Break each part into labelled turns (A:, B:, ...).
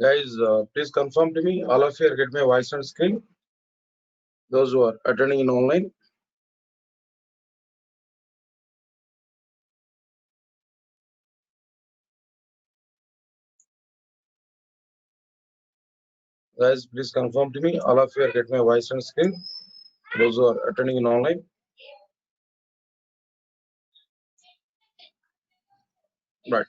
A: Guys, please confirm to me. All of you are getting my voice on screen. Those who are attending in online. Guys, please confirm to me. All of you are getting my voice on screen. Those who are attending in online. Right.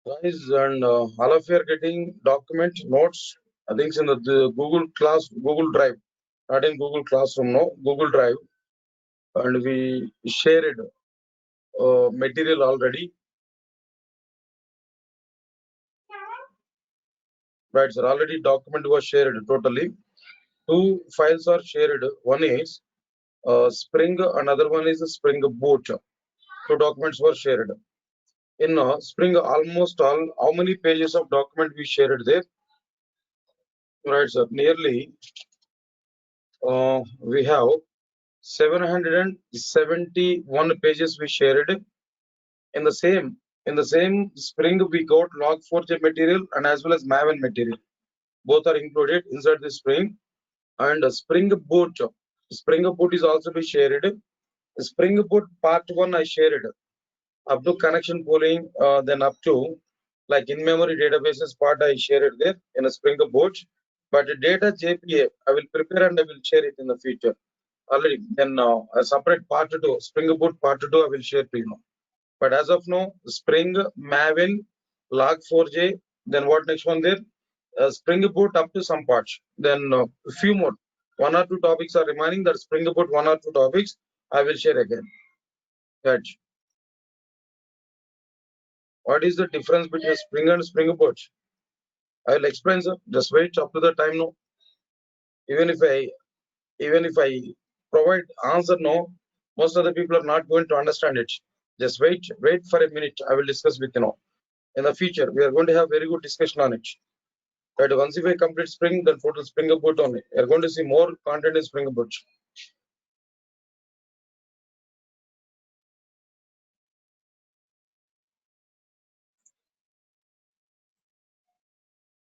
A: Guys, and all of you are getting document notes. I think it's in the Google Drive, not in Google Classroom, no, Google Drive. And we shared material already. Right, sir. Already document was shared totally. Two files are shared. One is Spring, another one is Spring Boot. Two documents were shared. In Spring, almost all, how many pages of document we shared there? Right, sir. Nearly, we have 771 pages we shared. In the same, Spring, we got Log4j material and as well as Maven material. Both are included inside the Spring. And Spring Boot. Spring Boot is also be shared. Spring Boot part 1 I shared up to connection pooling, then up to like in-memory databases part I shared there in a Spring Boot. But data JPA I will prepare and I will share it in the future. Already then a separate part 2 Spring Boot part 2 I will share to you. But as of now, Spring, Maven, Log4j, then what next one there? Spring Boot up to some parts. Then a few more. One or two topics are remaining. That Spring Boot, one or two topics I will share again. Right. What is the difference between Spring and Spring Boot? I will explain, sir. Just wait up to the time now. Even if I provide answer no, most of the people are not going to understand it. Just wait for a minute. I will discuss with you now. In the future, we are going to have very good discussion on it. Right, once if I complete Spring, then total Spring Boot only. You are going to see more content in Spring Boot.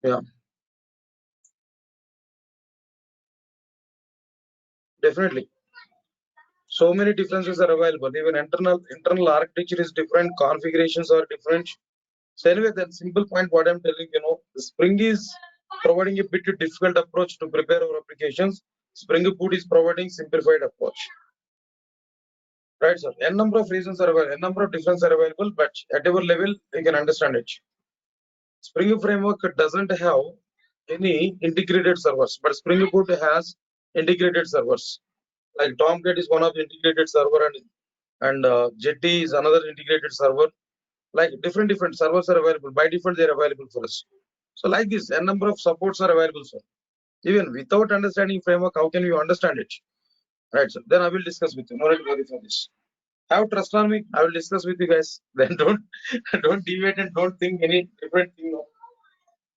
A: Yeah, definitely. So many differences are available. Even internal architecture is different, configurations are different. So anyway, that simple point what I'm telling, Spring is providing a bit difficult approach to prepare our applications. Spring Boot is providing simplified approach. Right, sir. N number of reasons are available, N number of differences are available, but at our level, you can understand it. Spring Framework doesn't have any integrated servers, but Spring Boot has integrated servers. Like Tomcat is one of the integrated server, and Jetty is another integrated server. Like different servers are available. By default, they are available for us. So like this, a number of supports are available, sir. Even without understanding framework, how can you understand it? Right, sir. Then I will discuss with you. No need to worry for this. Have trust on me. I will discuss with you guys. Then don't deviate and don't think any different thing. No.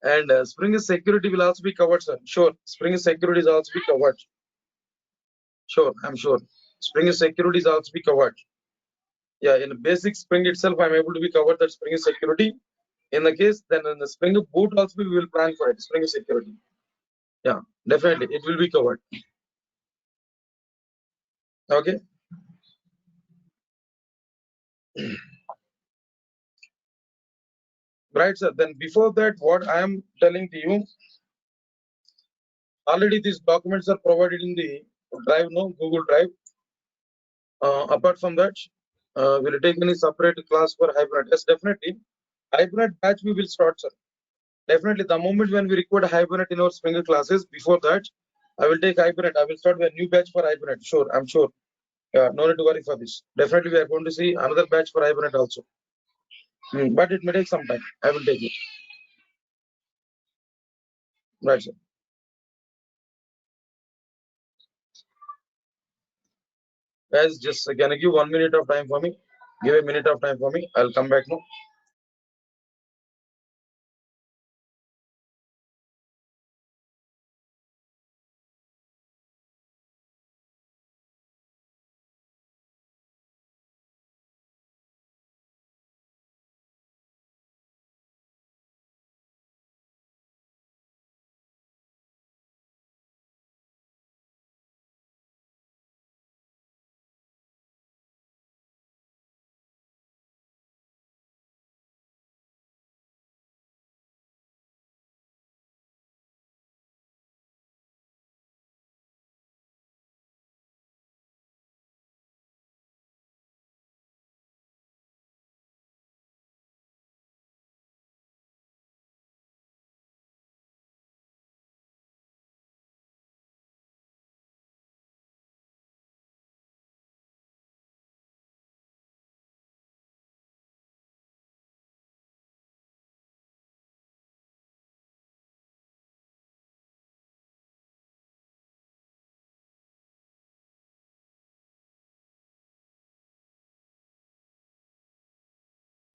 A: And Spring security will also be covered, sir. Sure. Spring security is also be covered. Sure, I'm sure. Spring security is also be covered. Yeah, in basic Spring itself, I'm able to be covered that Spring security. In the case, then in the Spring Boot also we will plan for it. Spring security. Yeah, definitely it will be covered. Okay. Right, sir. Then before that, what I am telling to you, already these documents are provided in the Drive, no Google Drive. Apart from that, will you take any separate class for hybrid? Yes, definitely. Hybrid batch we will start, sir. Definitely, the moment when we record hibernate in our Spring classes, before that, I will take hibernate. I will start with a new batch for hibernate. Sure, I'm sure. No need to worry for this. Definitely, we are going to see another batch for hibernate also. But it may take some time. I will take it. Right, sir. Guys, just can you give 1 minute of time for me? Give a minute of time for me. I'll come back now.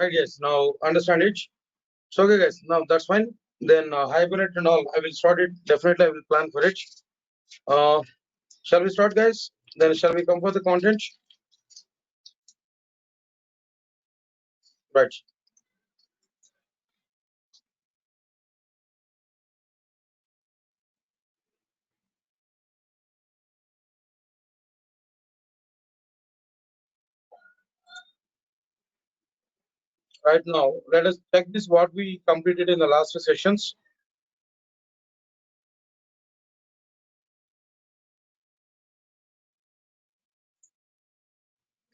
A: Right, guys. Now understand it. So, okay, guys. Now that's fine. Then hibernate and all. I will start it. Definitely, I will plan for it. Uh, shall we start, guys? Then shall we come for the content? Right. Right now, let us check this. What we completed in the last sessions.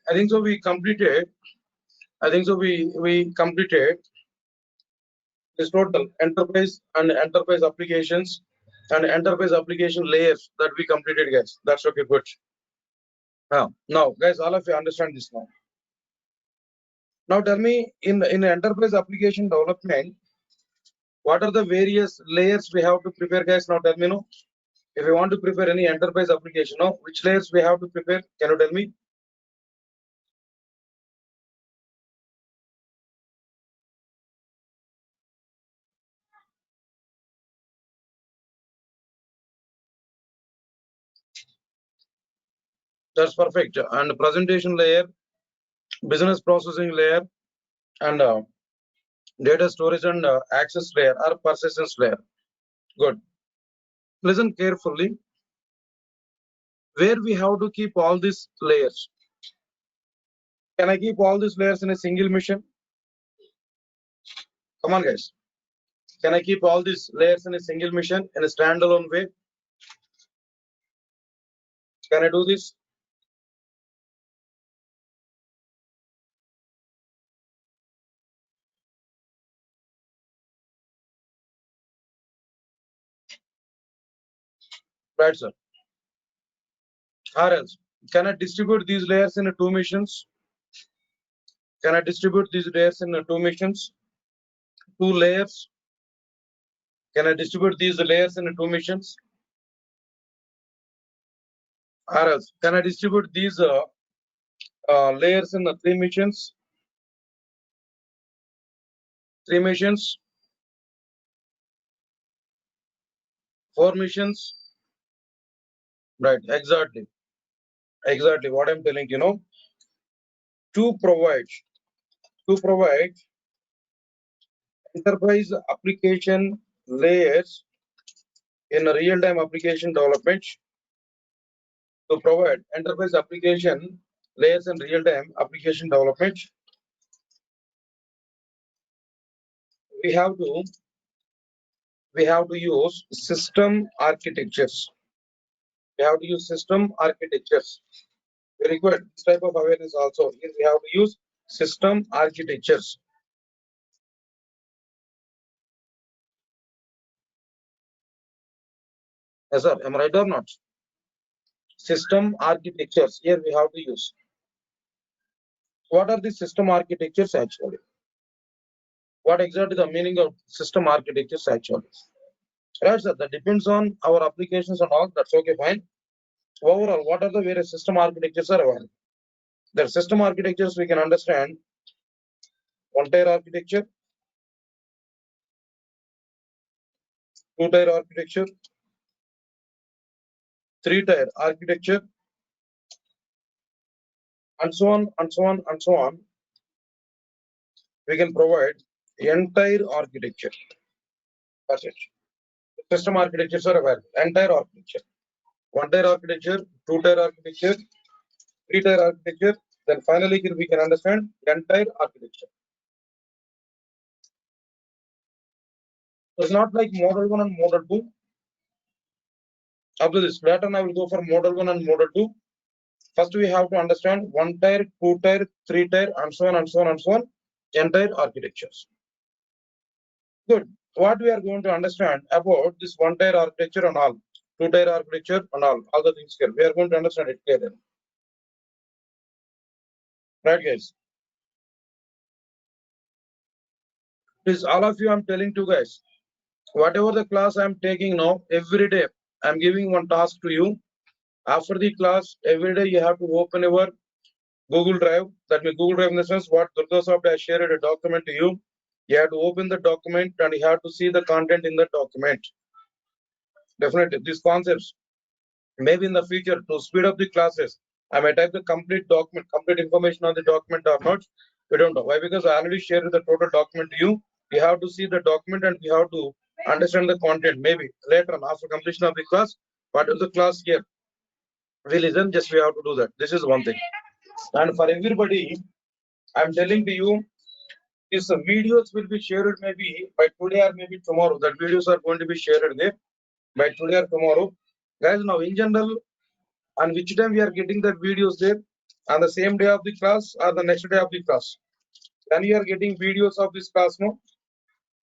A: I think so. We completed. I think so. We completed this total enterprise and enterprise applications and enterprise application layers that we completed, guys. That's okay. Good. Now, guys, all of you understand this now. Now, tell me in enterprise application development, what are the various layers we have to prepare, guys? Now, tell me, no. If you want to prepare any enterprise application, no, which layers we have to prepare? Can you tell me? That's perfect. And presentation layer, business processing layer, and data storage and access layer or persistence layer. Good. Listen carefully. Where we have to keep all these layers? Can I keep all these layers in a single mission? Come on, guys. Can I keep all these layers in a single mission in a standalone way? Can I do this? Right, sir. Or else, can I distribute these layers in two missions? Can I distribute these layers in two missions? Two layers. Can I distribute these layers in two missions? Or else, can I distribute these layers in three missions? Three missions, four missions. Right, exactly. Exactly what I'm telling you know. To provide to provide enterprise application layers in a real-time application development, to provide enterprise application layers in real-time application development, we have to use system architectures. We have to use system architectures. We require this type of awareness also. Here we have to use system architectures. Yes, sir. Am I right or not? System architectures. Here we have to use. What are the system architectures actually? What exactly the meaning of system architectures actually? Right, sir. That depends on our applications and all. That's okay, fine. Overall, what are the various system architectures are available? The system architectures we can understand one-tier architecture, two-tier architecture, three-tier architecture, and so on and so on and so on. We can provide entire architecture. That's it. System architectures are available. Entire architecture. One-tier architecture, two-tier architecture, three-tier architecture. Then finally, here we can understand entire architecture. It's not like model 1 and model 2. After this, later on I will go for model 1 and model 2. First, we have to understand one tier, two tier, three tier, and so on and so on and so on, entire architectures. Good. What we are going to understand about this one tier architecture and all, two tier architecture and all the things here. We are going to understand it clearly. Right, guys? Please, all of you, I'm telling to guys, whatever the class I'm taking now, every day, I'm giving one task to you. After the class, every day you have to open your Google Drive. That means Google Drive in the sense what DurgaSoft has shared a document to you. You have to open the document and you have to see the content in the document. Definitely, these concepts maybe in the future to speed up the classes. I may type the complete document, complete information on the document or not. We don't know why, because I already shared the total document to you. You have to see the document and you have to understand the content. Maybe later on after completion of the class, what is the class here? We listen, just we have to do that. This is one thing. And for everybody, I'm telling to you, these videos will be shared maybe by today or maybe tomorrow. That videos are going to be shared there by today or tomorrow. Guys, now in general, on which time we are getting the videos there? On the same day of the class or the next day of the class? Then we are getting videos of this class, no?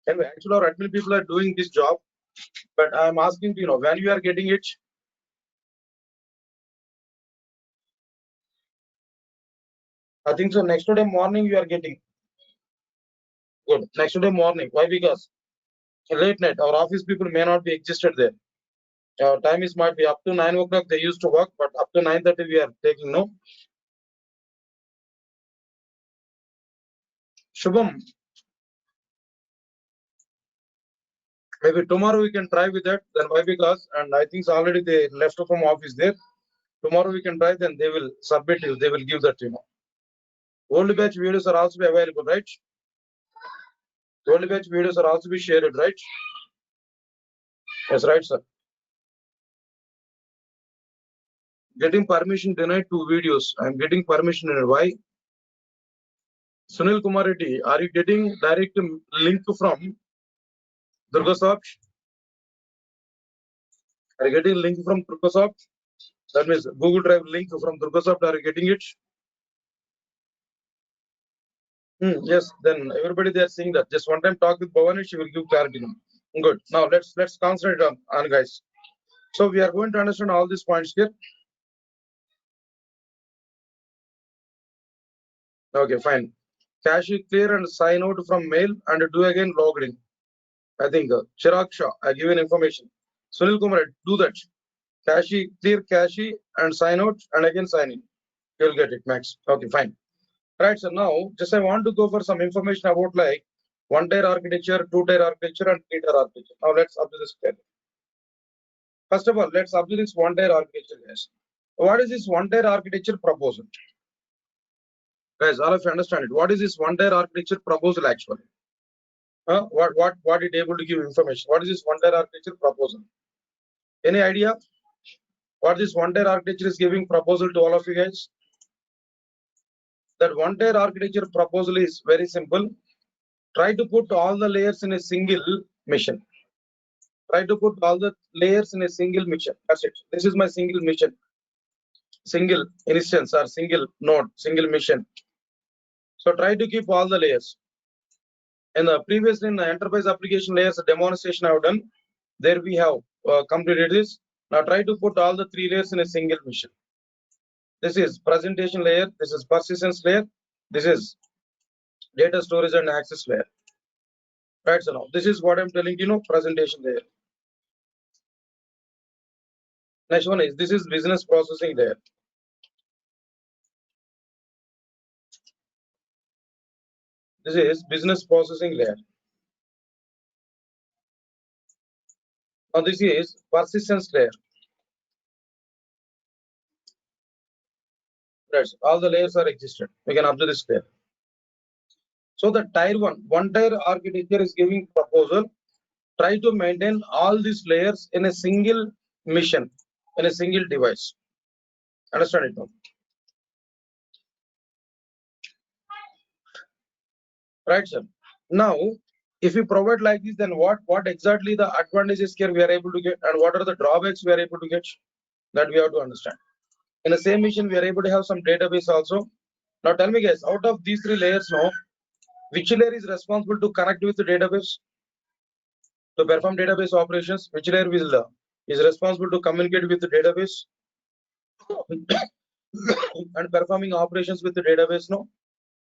A: And actually, our admin people are doing this job, but I'm asking you know when we are getting it. I think so. Next day morning we are getting. Good. Next day morning. Why? Because late night our office people may not be existed there. Our time is might be up to 9 o'clock they used to work, but up to 9:30 we are taking no. Shubham, maybe tomorrow we can try with that. Then why? Because and I think already they left from office there. Tomorrow we can try. Then they will submit you. They will give that you know. Old batch videos are also available, right? Old batch videos are also be shared, right? Yes, right, sir. Getting permission denied to videos. I'm getting permission denied. Why? Sunil Kumar Reddy, are you getting direct link from DurgaSoft? Are you getting link from DurgaSoft? That means Google Drive link from DurgaSoft. Are you getting it? Yes. Then everybody they are seeing that. Just one time talk with Bhavani, she will give clarity. Good. Now let's concentrate on guys. So we are going to understand all these points here. Okay, fine. Cache clear and sign out from mail and do again logged in. I think Chirag Shah, I given information. Sunil Kumar, do that. Cache, clear cache and sign out and again sign in. You'll get it, Max. Okay, fine. Right, so now just I want to go for some information about like one-tier architecture, two-tier architecture, and three-tier architecture. Now let's up to this clear. First of all, let's up to this one-tier architecture, guys. What is this one-tier architecture proposal? Guys, all of you understand it. What is this one-tier architecture proposal actually? What it able to give information? What is this one-tier architecture proposal? Any idea? What this one-tier architecture is giving proposal to all of you guys? That one-tier architecture proposal is very simple. Try to put all the layers in a single mission. Try to put all the layers in a single mission. That's it. This is my single mission. Single instance or single node, single mission. So try to keep all the layers. And previously in the enterprise application layers demonstration I have done, there we have completed this. Now try to put all the three layers in a single mission. This is presentation layer, this is persistence layer, this is data storage and access layer. Right, so now this is what I'm telling you, presentation layer. Next one is this is business processing layer. This is business processing layer. Now this is persistence layer. Right, all the layers are existed. We can observe this layer. So the tier one tier architecture is giving proposal. Try to maintain all these layers in a single mission, in a single device. Understand it now? Right, sir. Now, if we provide like this, then what exactly the advantages here we are able to get, and what are the drawbacks we are able to get? That we have to understand. In the same mission, we are able to have some database also. Now, tell me, guys, out of these three layers, now, which layer is responsible to connect with the database to perform database operations? Which layer is responsible to communicate with the database and performing operations with the database? No,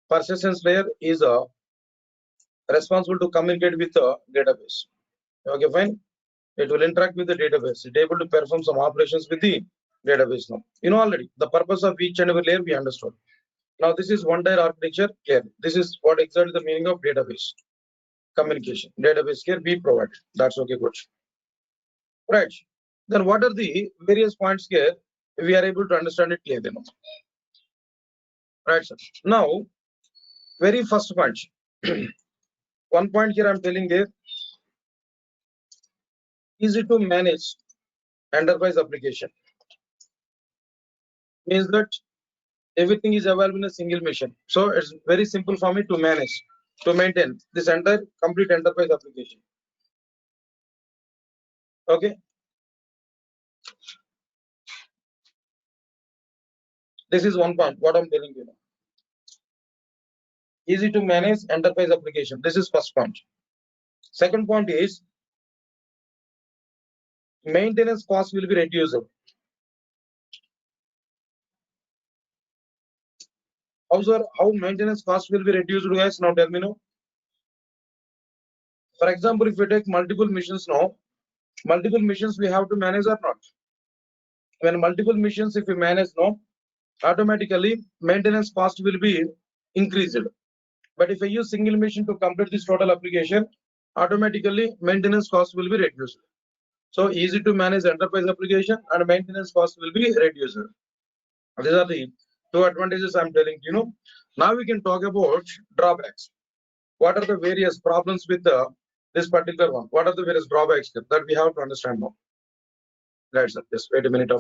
A: persistence layer is responsible to communicate with the database. Okay, fine. It will interact with the database. It able to perform some operations with the database now. You know already the purpose of each and every layer we understood. Now this is one tier architecture here. This is what exactly the meaning of database communication. Database here we provide. That's okay, good. Right. Then what are the various points here? We are able to understand it clearly now. Right, sir. Now, very first point. One point here I'm telling there, easy to manage enterprise application. Means that everything is available in a single machine. So it's very simple for me to manage, to maintain this entire complete enterprise application. Okay. This is one point, what I'm telling you now. Easy to manage enterprise application. This is first point. Second point is maintenance cost will be reduced. How maintenance cost will be reduced, guys? Now tell me now. For example, if we take multiple missions now, multiple missions we have to manage or not? When multiple missions, if we manage now, automatically maintenance cost will be increased. But if I use single mission to complete this total application, automatically maintenance cost will be reduced. So easy to manage enterprise application and maintenance cost will be reduced. These are the two advantages I'm telling you. Now we can talk about drawbacks. What are the various problems with this particular one? What are the various drawbacks that we have to understand now? Right, sir. Just wait a minute.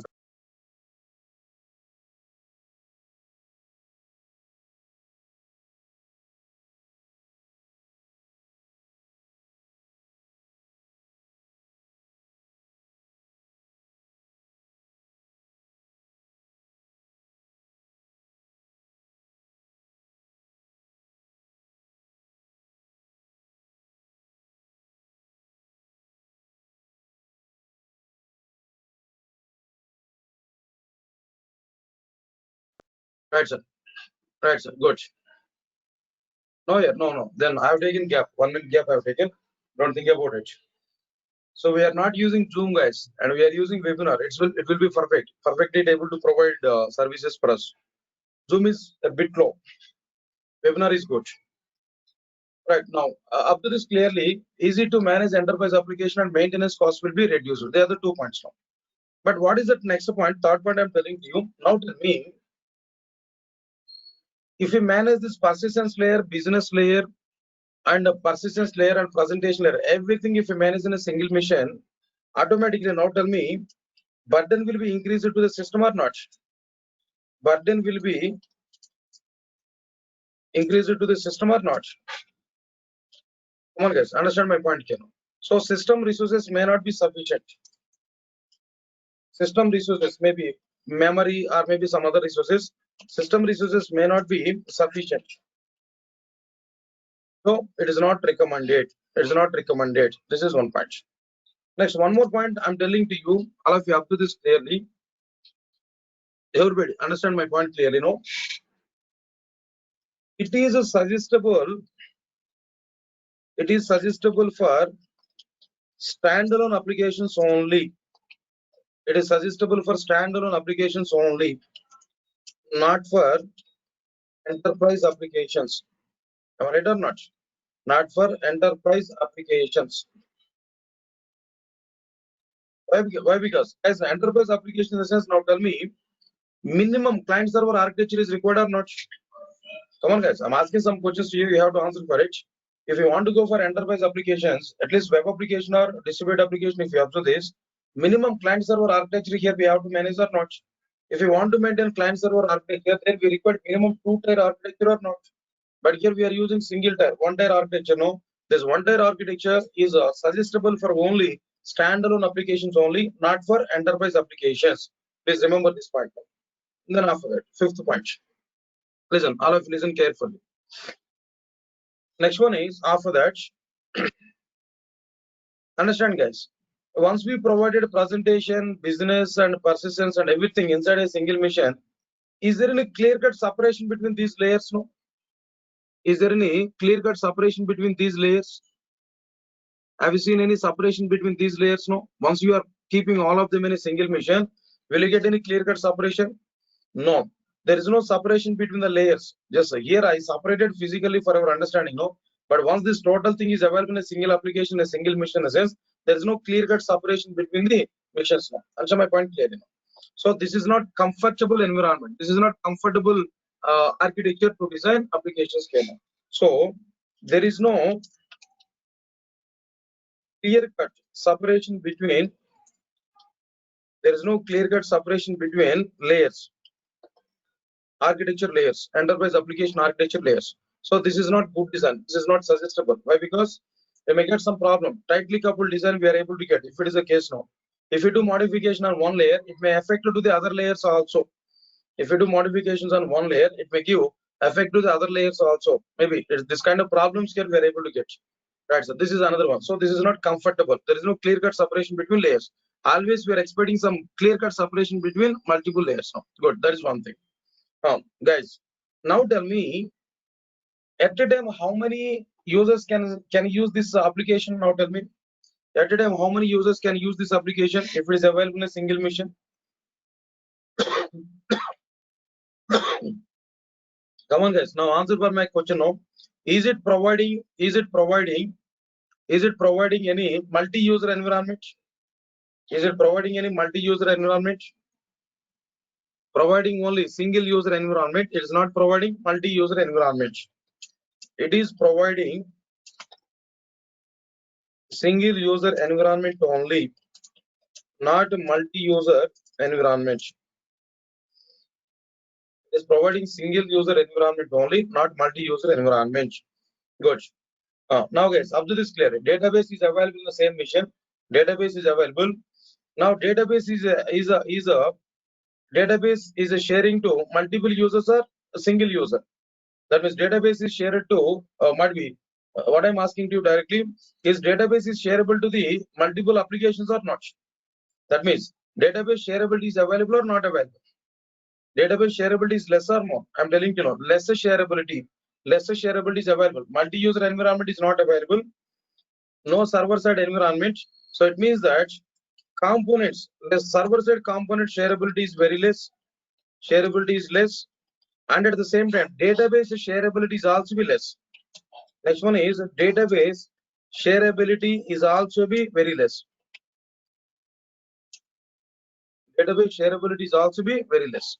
A: Right, sir. Right, sir. Good. No, yeah, no. Then I have taken gap. 1 minute gap I have taken. Don't think about it. So we are not using Zoom, guys, and we are using webinar. It will be perfect. Perfectly able to provide services for us. Zoom is a bit low. Webinar is good. Right now, up to this clearly, easy to manage enterprise application and maintenance cost will be reduced. They are the 2 points now. But what is that next point? Third point I'm telling you. Now tell me, if we manage this persistence layer, business layer, and a persistence layer and presentation layer, everything if we manage in a single mission, automatically now tell me, burden will be increased to the system or not? Burden will be increased to the system or not? Come on, guys, understand my point here. So system resources may not be sufficient. System resources may be memory or maybe some other resources. System resources may not be sufficient. So it is not recommended. It is not recommended. This is one point. Next, one more point I'm telling to you, all of you up to this clearly. Everybody understand my point clearly, no? It is a suggestible. It is suggestible for standalone applications only. It is suggestible for standalone applications only, not for enterprise applications. Am I right or not? Not for enterprise applications. Why? Because as an enterprise application, in the sense, now tell me, minimum client server architecture is required or not? Come on, guys. I'm asking some questions to you. You have to answer for it. If you want to go for enterprise applications, at least web application or distributed application, if you observe this, minimum client server architecture here we have to manage or not? If you want to maintain client server architecture, then we require minimum 2-tier architecture or not? But here we are using single tier, 1-tier architecture. No, this 1-tier architecture is suggestible for only standalone applications only, not for enterprise applications. Please remember this point. And then after that, fifth point. Listen, all of you listen carefully. Next one is after that. Understand, guys. Once we provided a presentation, business, and persistence and everything inside a single mission, is there any clear-cut separation between these layers? No. Is there any clear-cut separation between these layers? Have you seen any separation between these layers? No. Once you are keeping all of them in a single mission, will you get any clear-cut separation? No. there is no separation between the layers. Just here I separated physically for our understanding, no. But once this total thing is available in a single application, a single mission, in a sense, there is no clear-cut separation between the missions. Now, answer my point clearly. So this is not comfortable environment. This is not comfortable architecture to design applications. So there is no clear-cut separation between. There is no clear-cut separation between layers, architecture layers, enterprise application architecture layers. So this is not good design. This is not suggestible. Why? Because we may get some problem. Tightly coupled design we are able to get if it is the case now. If you do modification on one layer, it may affect to the other layers also. If you do modifications on one layer, it may give effect to the other layers also. Maybe it's this kind of problems here we are able to get. Right. So this is another one. So this is not comfortable. There is no clear-cut separation between layers. Always we are expecting some clear-cut separation between multiple layers. Now, good. That is one thing. Guys, now tell me, at a time how many users can use this application? Now tell me, at a time how many users can use this application if it is available in a single mission? Come on, guys. Now answer for my question. Now, is it providing any multi-user environment? Is it providing any multi-user environment? Providing only single user environment. It is not providing multi-user environment. It is providing single user environment only, not multi-user environment. It is providing single user environment only, not multi-user environment. Good. Now guys, up to this clear. Database is available in the same mission. Database is available. Now database database is a sharing to multiple users or a single user. That means database is shared to might be. What I'm asking to you directly is database is shareable to the multiple applications or not? That means database shareability is available or not available? Database shareability is less or more? I'm telling you, lesser shareability is available. Multi-user environment is not available. No server-side environment. So it means that components, the server-side component shareability is very less. Shareability is less, and at the same time, database shareability is also be less. Next one is database shareability is also be very less. Database shareability is also be very less.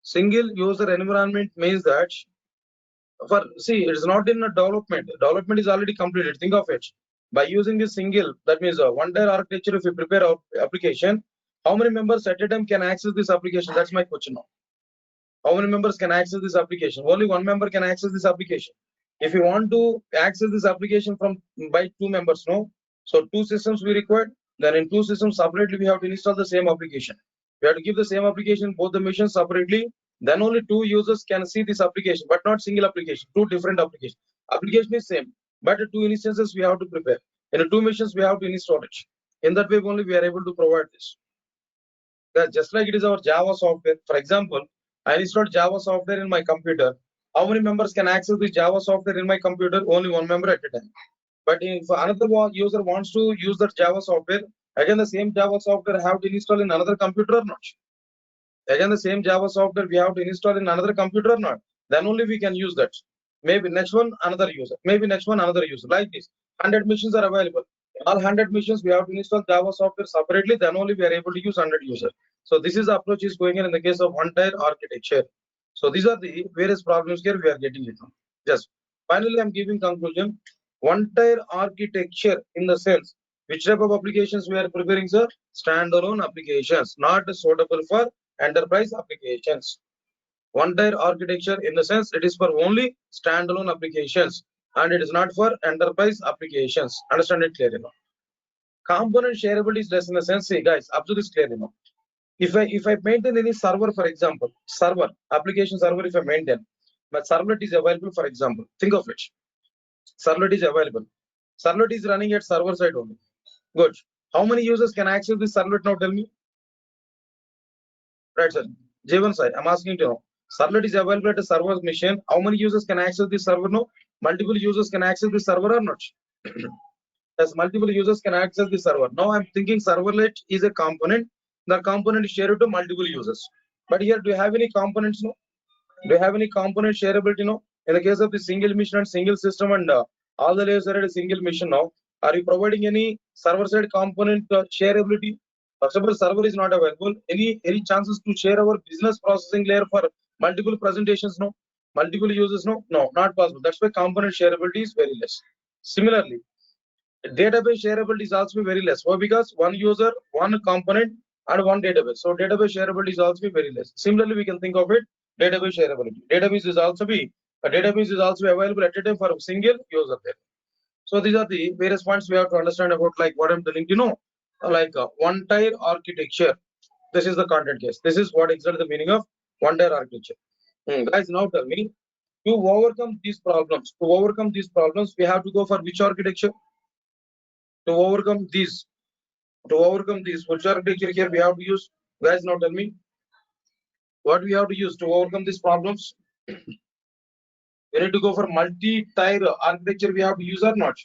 A: Single user environment means that it's not in a development. Development is already completed. Think of it. By using this single, that means a one-tier architecture, if you prepare our application, how many members at a time can access this application? That's my question now. How many members can access this application? Only one member can access this application. If you want to access this application by two members, no. So two systems we require. Then in two systems separately, we have to install the same application. We have to give the same application both the machines separately. Then only two users can see this application, but not single application. Two different applications. Application is same, but two instances we have to prepare. In two machines we have to install it. In that way only we are able to provide this. That's just like it is our Java software. For example, I installed Java software in my computer. How many members can access the Java software in my computer? Only one member at a time. But if another user wants to use that Java software, again the same Java software have to install in another computer or not? Again the same Java software we have to install in another computer or not? Then only we can use that. Maybe next one another user. Maybe next one another user. Like this, 100 machines are available. All 100 machines we have to install Java software separately. Then only we are able to use 100 users. So this is the approach is going in the case of one-tier architecture. So these are the various problems here we are getting it. Just finally, I'm giving conclusion. One-tier architecture in the sense, which type of applications we are preparing, sir? Standalone applications, not suitable for enterprise applications. One-tier architecture in the sense it is for only standalone applications and it is not for enterprise applications. Understand it clearly now. Component shareability is less in the sense, see guys, up to this clearly now. If I maintain any server, for example, application server, if I maintain, but servlet is available, for example, think of it. Servlet is available. Servlet is running at server side only. Good. How many users can access this servlet now? Tell me. Right, sir. J1 side. I'm asking to know. Servlet is available at a server machine. How many users can access this server? No. Multiple users can access this server or not? As multiple users can access the server. Now I'm thinking servlet is a component. The component is shared to multiple users. But here, do you have any components? No. Do you have any component shareability? No. In the case of the single mission and single system and all the layers are at a single mission now, are you providing any server side component shareability? First of all, server is not available. Any chances to share our business processing layer for multiple presentations? No. Multiple users? No. No, not possible. That's why component shareability is very less. Similarly, database shareability is also very less. Why? Because one user, one component, and one database. So database shareability is also very less. Similarly, we can think of it database shareability. Database is also a database is also available at a time for a single user there. So these are the various points we have to understand about, like what I'm telling you know, like one tier architecture. This is the content case. This is what exactly the meaning of one tier architecture. Guys, now tell me, to overcome these problems, we have to go for which architecture? To overcome these, which architecture here we have to use? Guys, now tell me, what we have to use to overcome these problems? We need to go for multi-tier architecture we have to use or not?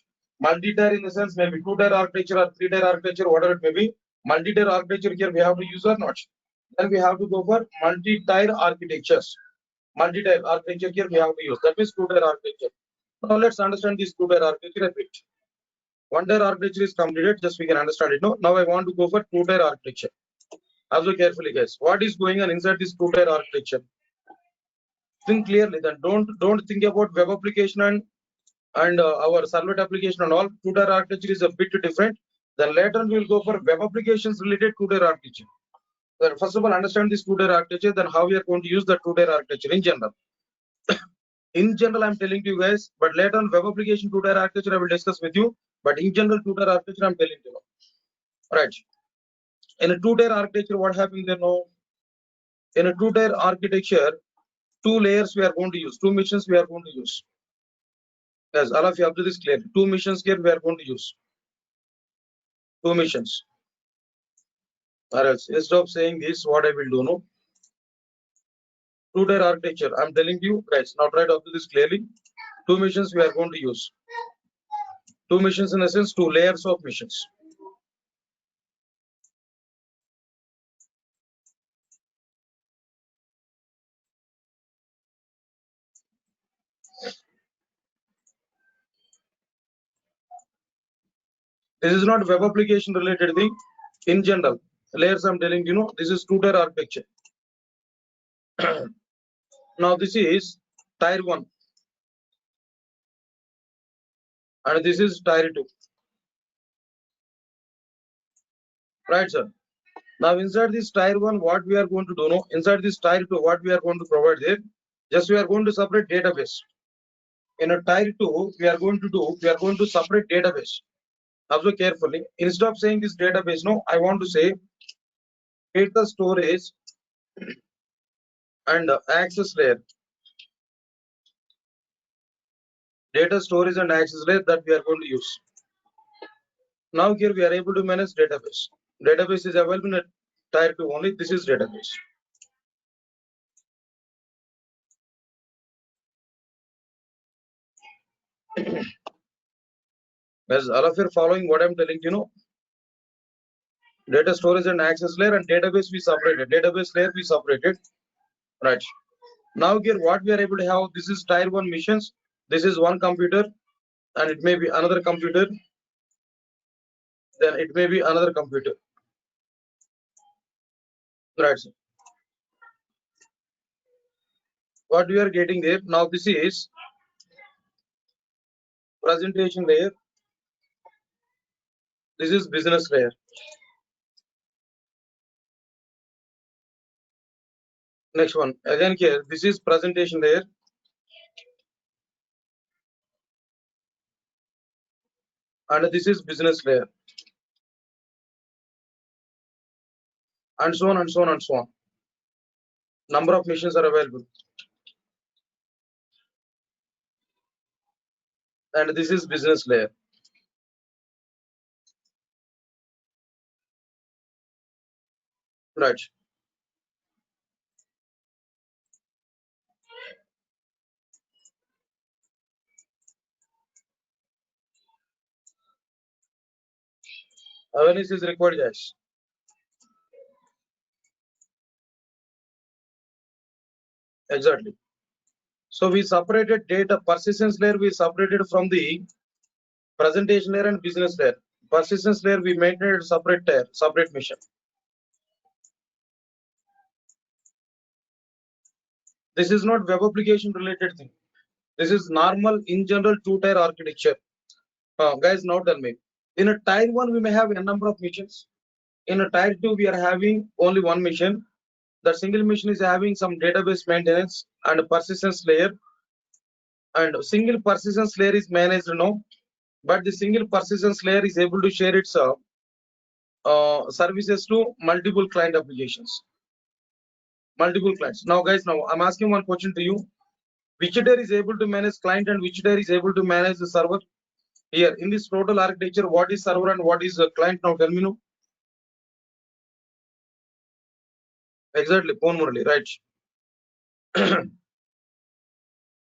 A: Multi-tier in the sense maybe two-tier architecture or three-tier architecture, whatever it may be. Multi-tier architecture here we have to use or not? Then we have to go for multi-tier architectures. Multi-tier architecture here we have to use. That means two-tier architecture. Now let's understand this two-tier architecture a bit. One tier architecture is completed, just we can understand it. No, now I want to go for two-tier architecture. Observe carefully, guys. What is going on inside this two-tier architecture? Think clearly. Then don't think about web application and our servlet application and all. Two-tier architecture is a bit different. Then later we will go for web applications related two-tier architecture. Then first of all, understand this two-tier architecture. Then how we are going to use the two-tier architecture in general. In general, I'm telling to you guys. But later on, web application two-tier architecture I will discuss with you. But in general, two-tier architecture I'm telling you. Right. In a two-tier architecture, what happens there now? In a two-tier architecture, two layers we are going to use, two missions we are going to use. Yes, all of you have to this clear. Two missions here we are going to use. Two missions. Or else, instead of saying this, what I will do no. Two-tier architecture. I'm telling you, guys. Now try to observe this clearly. Two missions we are going to use. Two missions in a sense, two layers of missions. This is not web application related thing. In general, layers I'm telling you know, this is two-tier architecture. Now this is tier 1 and this is tier 2. Right, sir? Now inside this tier 1, what we are going to do now, inside this tier 2, what we are going to provide there, just we are going to separate database. In a tier 2, we are going to separate database. Observe carefully. Instead of saying this database, no, I want to say data storage and access layer. Data storage and access layer that we are going to use. Now here we are able to manage database. Database is available in tier 2 only. This is database. As all of you are following what I'm telling you know, data storage and access layer and database we separated. Database layer we separated. Right. Now here what we are able to have, this is tier 1 missions. This is one computer and it may be another computer. Then it may be another computer. Right. What we are getting there now, this is presentation layer. This is business layer. Next one again here, this is presentation layer and this is business layer, and so on and so on and so on. Number of missions are available, and this is business layer. Right. Awareness is required, guys. Exactly. So we separated data persistence layer, we separated from the presentation layer and business layer. Persistence layer we maintained separate layer, separate mission. This is not web application related thing. This is normal in general two-tier architecture. Guys, now tell me. In a tier 1, we may have a number of missions. In a tier 2, we are having only one mission. The single mission is having some database maintenance and a persistence layer. And single persistence layer is managed now. But the single persistence layer is able to share its services to multiple client applications. Multiple clients. Now, guys, now I'm asking one question to you. Which tier is able to manage client and which tier is able to manage the server? Here in this total architecture, what is server and what is client? Now tell me no. Exactly, Pon Murali, right?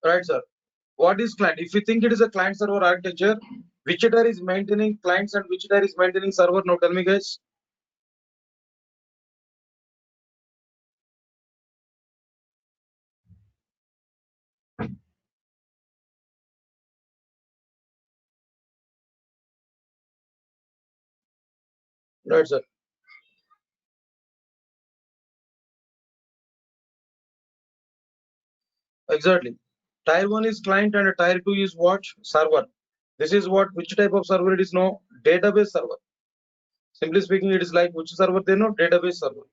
A: Right, sir. What is client? If you think it is a client server architecture, which tier is maintaining clients and which tier is maintaining server? Now tell me, guys. Right, sir. Exactly. Tier 1 is client and tier 2 is what? Server. This is what, which type of server it is now? Database server. Simply speaking, it is like which server they know? Database server.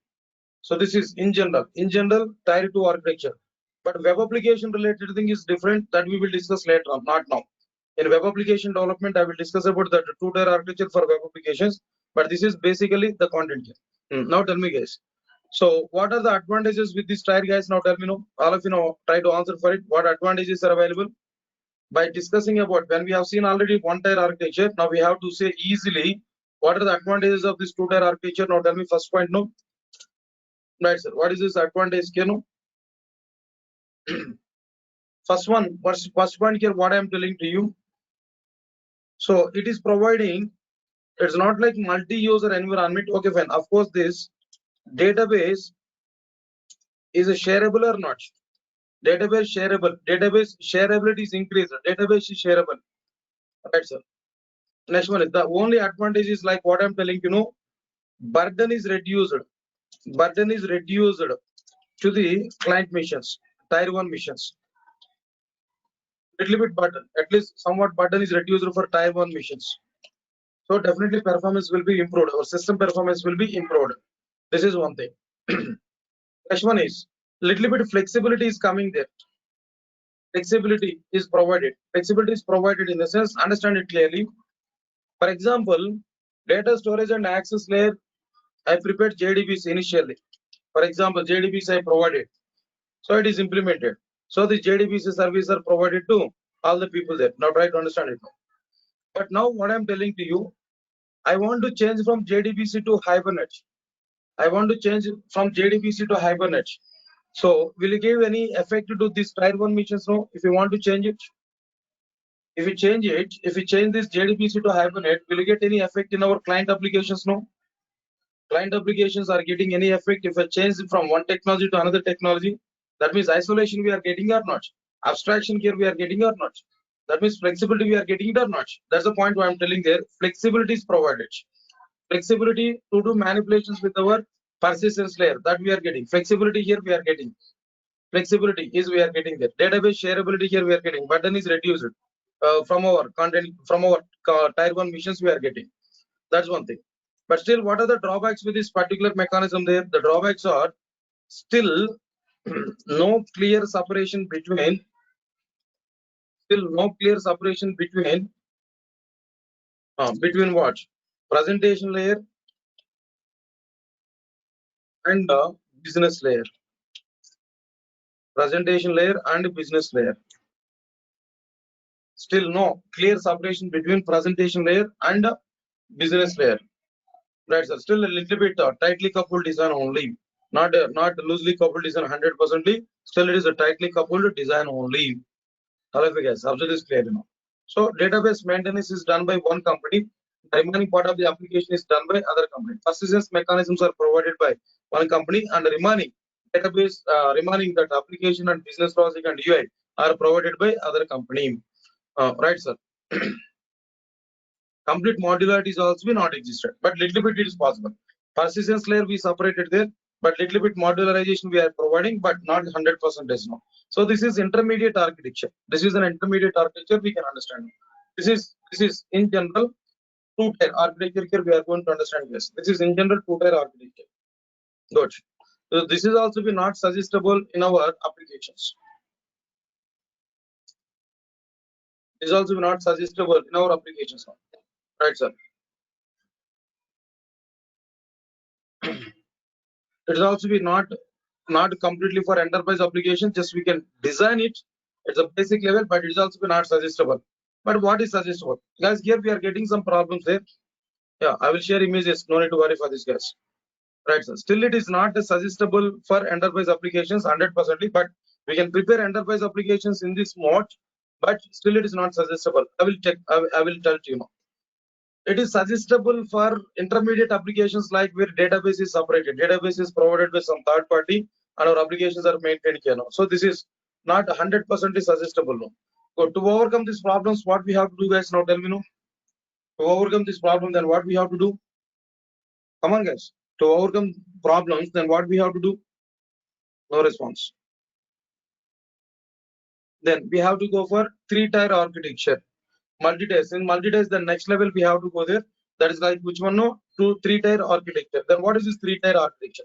A: So this is in general, tier 2 architecture. But web application related thing is different that we will discuss later on, not now. In web application development, I will discuss about the two-tier architecture for web applications, but this is basically the content here. Now tell me, guys. So what are the advantages with this tier, guys? Now tell me, no, all of you know, try to answer for it. What advantages are available? By discussing about when we have seen already one tier architecture, now we have to say easily what are the advantages of this two-tier architecture. Now tell me first point, no. Right, sir. What is this advantage, Kenu? First point here, what I am telling to you. So it is providing, it's not like multi-user environment. Okay, fine. Of course, this database is a shareable or not? Database shareable. Database shareability is increased. Database is shareable. Right, sir. Next one is the only advantage is like what I'm telling you know, burden is reduced. Burden is reduced to the client missions, tier 1 missions. Little bit burden, at least somewhat burden is reduced for tier 1 missions. So definitely performance will be improved, or system performance will be improved. This is one thing. Next one is little bit flexibility is coming there. Flexibility is provided. Flexibility is provided in the sense, understand it clearly. For example, data storage and access layer, I prepared JDBs initially. For example, JDBs I provided. So it is implemented. So the JDBC service are provided to all the people there. Now try to understand it. But now what I'm telling to you, I want to change from JDBC to Hibernate. I want to change from JDBC to Hibernate. So will you give any effect to this tier 1 missions now if you want to change it? If you change it, if you change this JDBC to Hibernate, will you get any effect in our client applications now? Client applications are getting any effect if I change from one technology to another technology? That means isolation we are getting or not? Abstraction here we are getting or not? That means flexibility we are getting it or not? That's the point where I'm telling there. Flexibility is provided. Flexibility to do manipulations with our persistence layer that we are getting. Flexibility here we are getting. Flexibility is we are getting there. Database shareability here we are getting. Burden is reduced from our content, from our tier 1 missions we are getting. That's one thing. But still, what are the drawbacks with this particular mechanism there? The drawbacks are still no clear separation between, between what? Presentation layer and business layer. Presentation layer and business layer. Still no clear separation between presentation layer and business layer. Right, sir. Still a little bit tightly coupled design only. Not loosely coupled design 100%. Still it is a tightly coupled design only. All of you guys, observe this clearly now. So database maintenance is done by one company. The remaining part of the application is done by other company. Persistence mechanisms are provided by one company and the remaining database remaining that application and business logic and UI are provided by other company. Right, sir. Complete modularity is also not existed, but little bit it is possible. Persistence layer we separated there, but little bit modularization we are providing, but not 100% no. So this is intermediate architecture. This is an intermediate architecture we can understand. This is in general two-tier architecture here we are going to understand this. This is in general two-tier architecture. Good. So this is also be not suggestible in our applications. This is also not suggestible in our applications. Right, sir. It is also be not completely for enterprise application. Just we can design it. It's a basic level, but it is also be not suggestible. But what is suggestible? Guys, here we are getting some problems there. Yeah, I will share images. No need to worry for this, guys. Right, sir. Still, it is not suggestible for enterprise applications 100%, but we can prepare enterprise applications in this mode. But still, it is not suggestible. I will check. I will tell you now. It is suggestible for intermediate applications like where database is separated. Database is provided by some third party and our applications are maintained here now. So this is not 100% suggestible now. So to overcome these problems, what we have to do, guys? Now tell me now. To overcome this problem, then what we have to do? Come on, guys. To overcome problems, then what we have to do? No response. Then we have to go for three-tier architecture. Multi-tier. In multi-tier, the next level we have to go there. That is like which one? No, three-tier architecture. Then what is this three-tier architecture?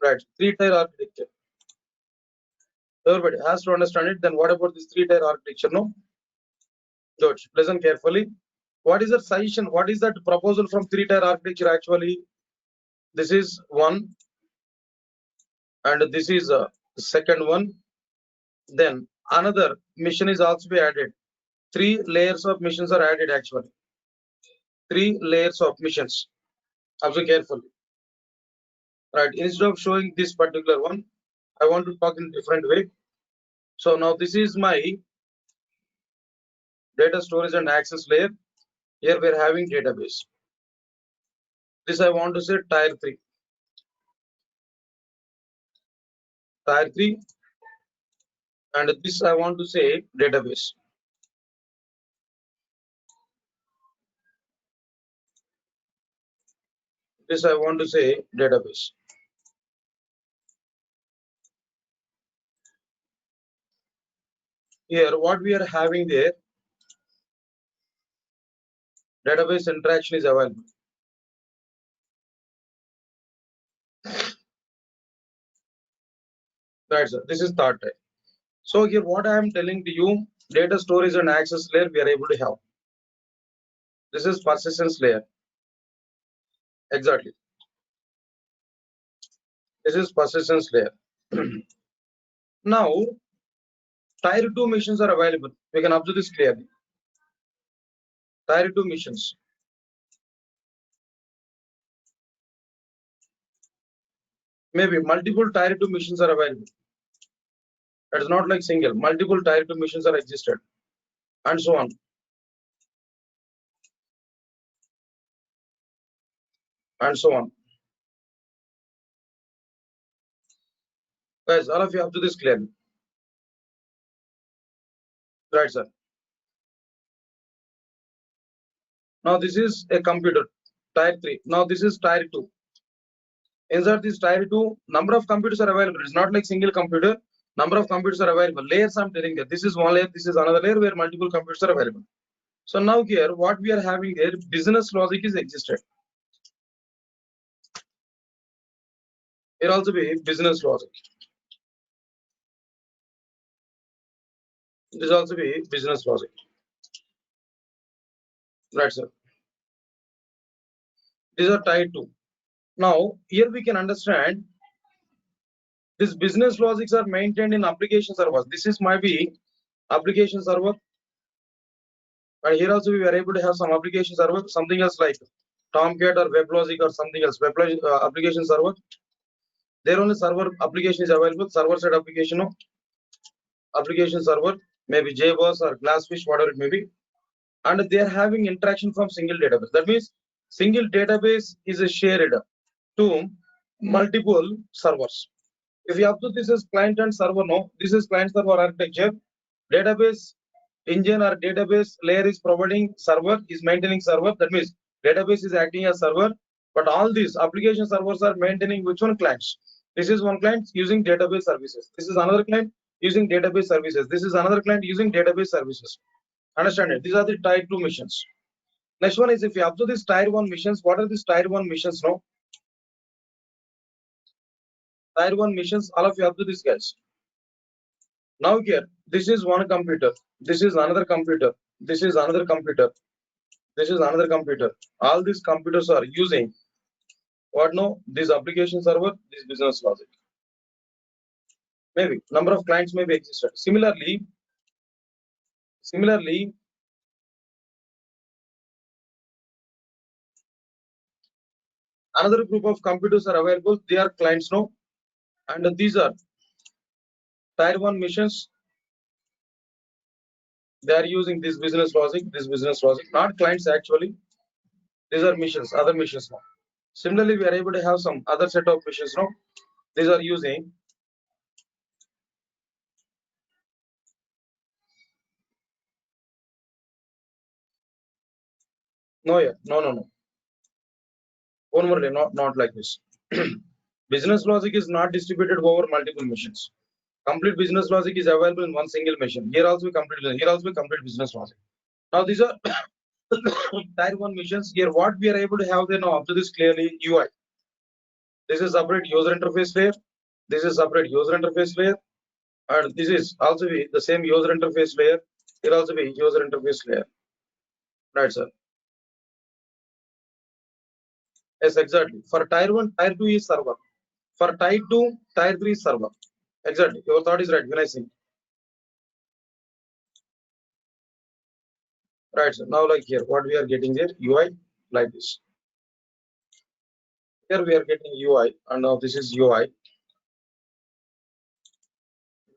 A: Right, three-tier architecture. Everybody has to understand it. Then what about this three-tier architecture? No, George, listen carefully. What is the suggestion? What is that proposal from three-tier architecture actually? This is one, and this is a second one. Then another mission is also be added. 3 layers of missions are added actually. 3 layers of missions. Observe carefully. Right, instead of showing this particular one, I want to talk in different way. So now this is my data storage and access layer. Here we are having database. This I want to say tier 3. Tier 3, and this I want to say database. This I want to say database. Here what we are having there, database interaction is available. That's it. This is third type. So here what I am telling to you, data storage and access layer we are able to have. This is persistence layer. Exactly. This is persistence layer. Now tier 2 missions are available. We can observe this clearly. Tier 2 missions. Maybe multiple tier 2 missions are available. It is not like single. Multiple tier 2 missions are existed, and so on. And so on. Guys, all of you have to this clearly. Right, sir. Now this is a computer, tier 3. Now this is tier 2. Inside this tier 2, number of computers are available. It's not like single computer. Number of computers are available. Layers I'm telling you. This is one layer, this is another layer where multiple computers are available. So now here, what we are having here, business logic is existed. Here also be business logic. This also be business logic. Right, sir. These are tier 2. Now here we can understand this business logics are maintained in application servers. This is might be application server, and here also we were able to have some application server, something else like Tomcat or WebLogic or something else. Application server. There only server application is available. Server side application, no? Application server, maybe JBoss or Glassfish, whatever it may be, and they are having interaction from single database. That means single database is a shared to multiple servers. If you observe, this is client and server, no, this is client server architecture. Database engine or database layer is providing server, is maintaining server. That means database is acting as server, but all these application servers are maintaining which one? Clients. This is one client using database services. This is another client using database services. This is another client using database services. Understand it? These are the tier 2 missions. Next one is, if you observe these tier 1 missions, what are these tier 1 missions? No, tier 1 missions, all of you observe these guys. Now here, this is one computer, this is another computer, this is another computer, this is another computer. All these computers are using what? No, this application server, this business logic. Maybe number of clients may be existed. Similarly, another group of computers are available. They are clients now, and these are tier 1 missions. They are using this business logic, not clients actually. These are missions, other missions now. Similarly, we are able to have some other set of missions now. These are using no. One more day, not like this. Business logic is not distributed over multiple machines. Complete business logic is available in one single machine. Here also complete business logic. Now these are tier 1 missions. Here what we are able to have there now, up to this clearly UI. This is separate user interface layer. This is separate user interface layer. And this is also be the same user interface layer. Here also be user interface layer. Right, sir. Yes, exactly. For tier 1, tier 2 is server. For tier 2, tier 3 is server. Exactly. Your thought is right when I say. Right. So now like here, what we are getting here, UI like this. Here we are getting UI, and now this is UI.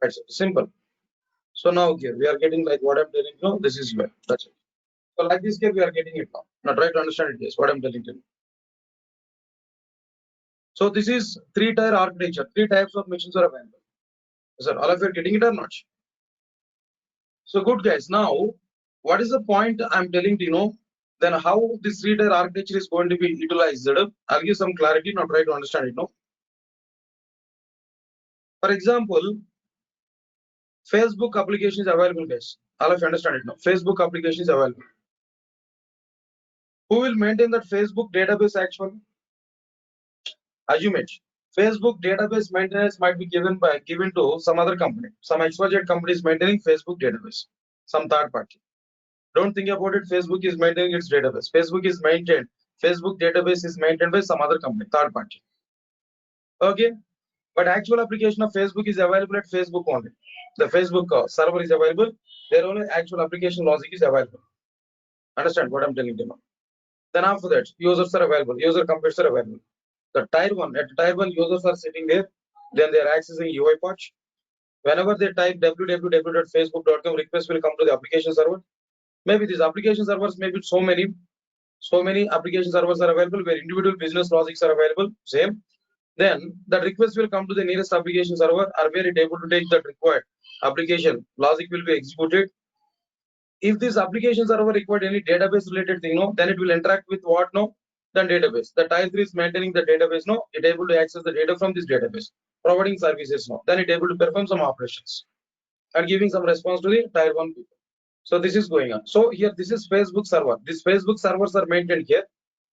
A: Right. So simple. So now here we are getting like what I'm telling you. This is UI. That's it. So like this here we are getting it now. Now try to understand it. Yes, what I'm telling you. So this is 3-tier architecture. 3 types of machines are available. Sir, all of you are getting it or not? So good guys. Now, what is the point I'm telling to you know? Then how this 3-tier architecture is going to be utilized? I'll give some clarity. Now try to understand it. No. For example, Facebook application is available, guys. All of you understand it now. Facebook application is available. Who will maintain that Facebook database actually? Assume it. Facebook database maintenance might be given to some other company. Some XYZ company is maintaining Facebook database. Some third party. Don't think about it. Facebook is maintaining its database. Facebook database is maintained by some other company, third party. Okay. But actual application of Facebook is available at Facebook only. The Facebook server is available. Their only actual application logic is available. Understand what I'm telling you now. Then after that, users are available. User computers are available. The tier 1 users are sitting there. Then they are accessing UI parts. Whenever they type www.facebook.com, request will come to the application server. Maybe these application servers, maybe so many application servers are available where individual business logics are available. Same. Then the request will come to the nearest application server, or where it able to take that required application logic will be executed. If this application server required any database related thing, no, then it will interact with what? No, then database. The tier 3 is maintaining the database, no, it able to access the data from this database, providing services, no, then it able to perform some operations and giving some response to the tier 1 people. So this is going on. So here this is Facebook server. These Facebook servers are maintained here.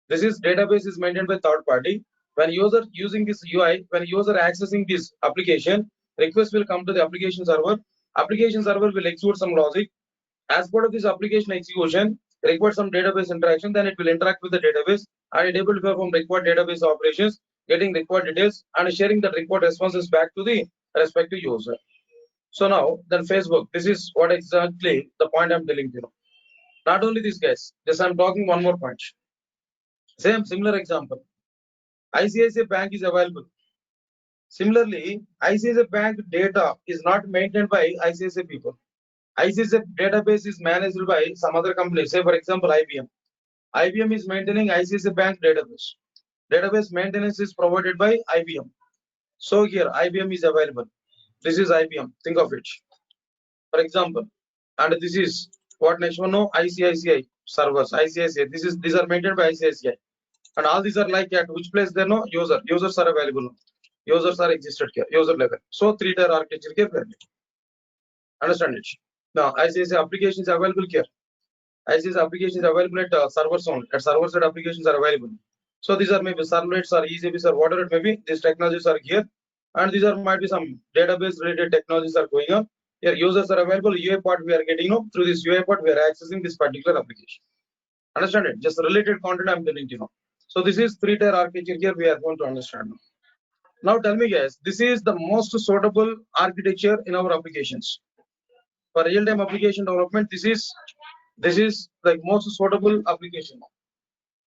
A: This is database is maintained by third party. When user using this UI, when user accessing this application, request will come to the application server. Application server will execute some logic. As part of this application execution, requires some database interaction, then it will interact with the database and it able to perform required database operations, getting required details and sharing the required responses back to the respective user. So now, then Facebook, this is what exactly the point I'm telling you. Not only this guys, just I'm talking one more point. Similar example. ICICI Bank is available. Similarly, ICICI Bank data is not maintained by ICICI people. ICICI database is managed by some other company. Say for example, IBM. IBM is maintaining ICICI Bank database. Database maintenance is provided by IBM. So here IBM is available. This is IBM. Think of it. For example, and this is what next one? No, ICICI servers. ICICI. These are maintained by ICICI, and all these are like at which place there no users are available. Users are existed here. User level. So 3-tier architecture here. Understand it? Now ICICI applications available here. ICICI applications available at servers only. At server side applications are available. So these are maybe servlets or ECBs or whatever it may be. These technologies are here, and these are might be some database related technologies are going on. Here users are available. UI part we are getting through this UI part we are accessing this particular application. Understand it? Just related content I'm telling you now. So this is 3-tier architecture here we are going to understand. Now tell me guys, this is the most suitable architecture in our applications. For real-time application development, this is like most suitable application.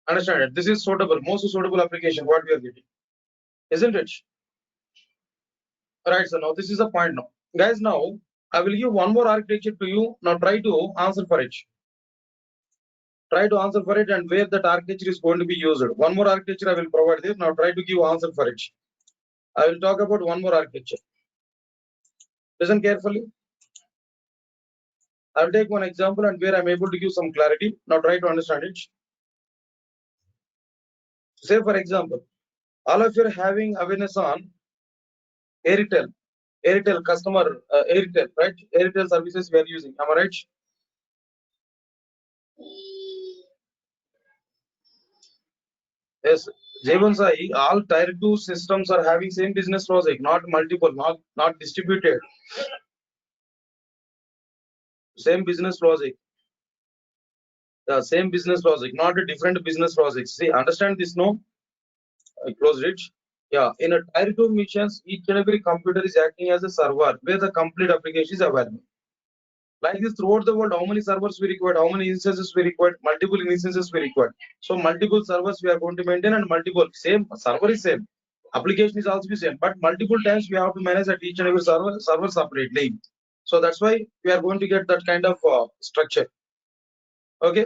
A: Understand it? This is suitable, most suitable application what we are getting, isn't it? Right. So now this is the point now, guys. Now I will give one more architecture to you. Now try to answer for it. Try to answer for it and where that architecture is going to be used. One more architecture I will provide there. Now try to give answer for it. I will talk about one more architecture. Listen carefully. I will take one example and where I'm able to give some clarity. Now try to understand it. Say for example, all of you are having awareness on Airtel customer, Airtel, right? Airtel services we are using. Am I right? Yes. Jeevan Sai, all tier 2 systems are having same business logic, not multiple, not distributed. Same business logic. The same business logic, not a different business logic. See, understand this, no? I closed it. Yeah, in a tier 2 missions, each and every computer is acting as a server where the complete application is available. Like this throughout the world, how many servers we require, how many instances we require, multiple instances we require. So multiple servers we are going to maintain and multiple same server is same. Application is also the same, but multiple times we have to manage at each and every server separately. So that's why we are going to get that kind of structure. Okay,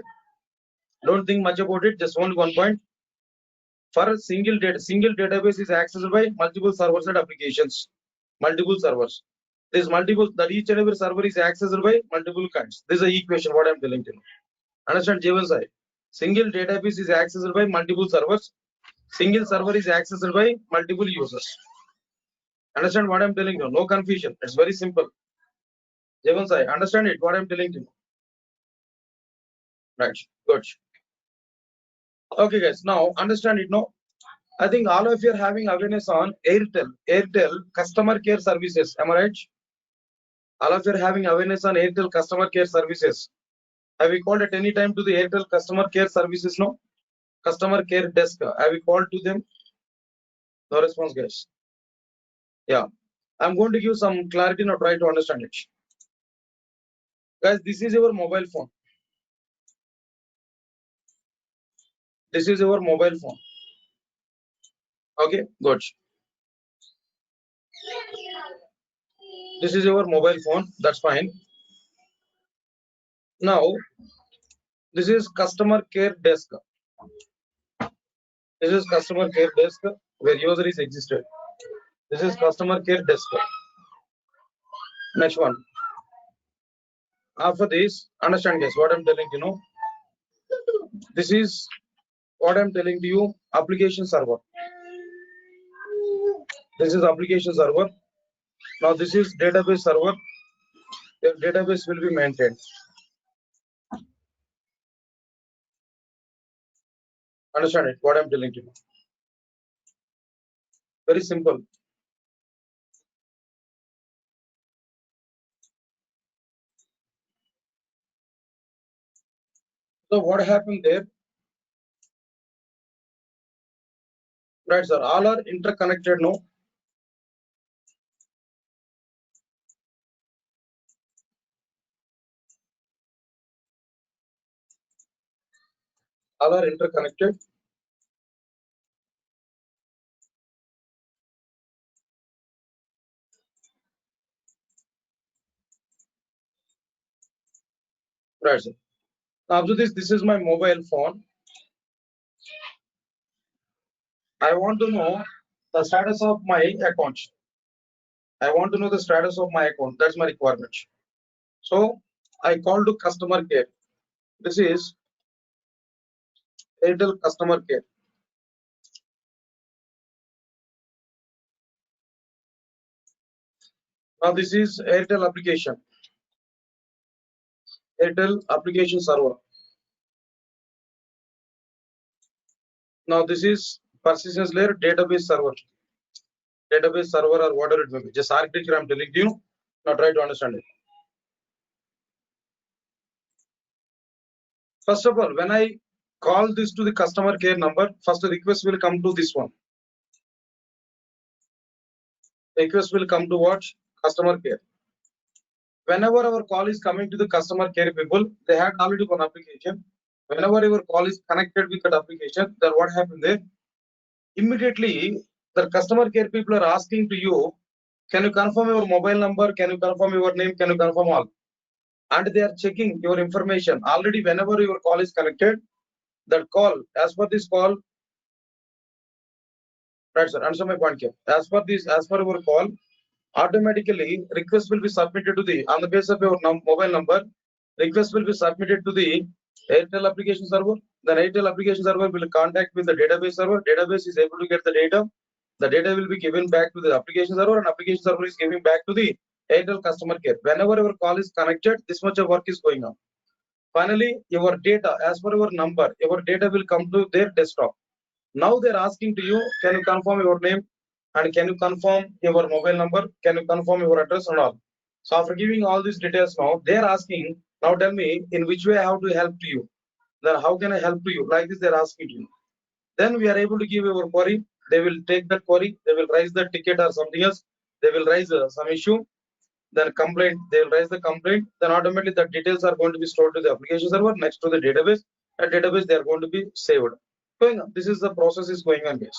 A: don't think much about it. Just one point. For a single database is accessed by multiple servers and applications. Multiple servers. This multiple that each and every server is accessed by multiple kinds. This is the equation what I'm telling you. Understand, Jeevan side? Single database is accessed by multiple servers. Single server is accessed by multiple users. Understand what I'm telling you? No confusion. It's very simple. Jeevan side, understand it? What I'm telling you? Right. Good. Okay, guys. Now understand it. No. I think all of you are having awareness on Airtel customer care services. Am I right? All of you are having awareness on Airtel customer care services. Have you called at any time to the Airtel customer care services? No. Customer care desk. Have you called to them? No response, guys. Yeah. I'm going to give some clarity now. Try to understand it. Guys, this is your mobile phone. This is your mobile phone. Okay, good. This is your mobile phone. That's fine. Now, this is customer care desk. This is customer care desk where user is existed. This is customer care desk. Next one. After this, understand guys what I'm telling you. Know this is what I'm telling to you. Application server. This is application server. Now this is database server. Your database will be maintained. Understand it? What I'm telling you. Very simple. So what happened there? Right, sir. All are interconnected. No. All are interconnected. Right, sir. Now, observe this. This is my mobile phone. I want to know the status of my account. I want to know the status of my account. That's my requirement. So I call to customer care. This is Airtel customer care. Now this is Airtel application. Airtel application server. Now this is persistence layer database server. Database server or whatever it may be. Just architecture I'm telling you. Now try to understand it. First of all, when I call this to the customer care number, first the request will come to this one. Request will come to what? Customer care. Whenever our call is coming to the customer care people, they had already one application. Whenever your call is connected with that application, then what happened there? Immediately, the customer care people are asking to you, can you confirm your mobile number? Can you confirm your name? Can you confirm all? And they are checking your information. Already, whenever your call is connected, that call, as per this call, right, sir, answer my point here. As per your call, automatically request will be submitted to the, on the basis of your mobile number, request will be submitted to the Airtel application server. Then Airtel application server will contact with the database server. Database is able to get the data. The data will be given back to the application server, and application server is giving back to the Airtel customer care. Whenever your call is connected, this much of work is going on. Finally, your data, as per your number, your data will come to their desktop. Now they're asking to you, can you confirm your name and can you confirm your mobile number? Can you confirm your address and all? So after giving all these details now, they're asking, now tell me in which way I have to help to you. Then how can I help to you? Like this, they're asking you. Then we are able to give your query. They will take that query. They will raise the ticket or something else. They will raise some issue. Then complaint. They will raise the complaint. Then automatically the details are going to be stored to the application server next to the database. That database they are going to be saved. Going on. This is the process is going on, guys.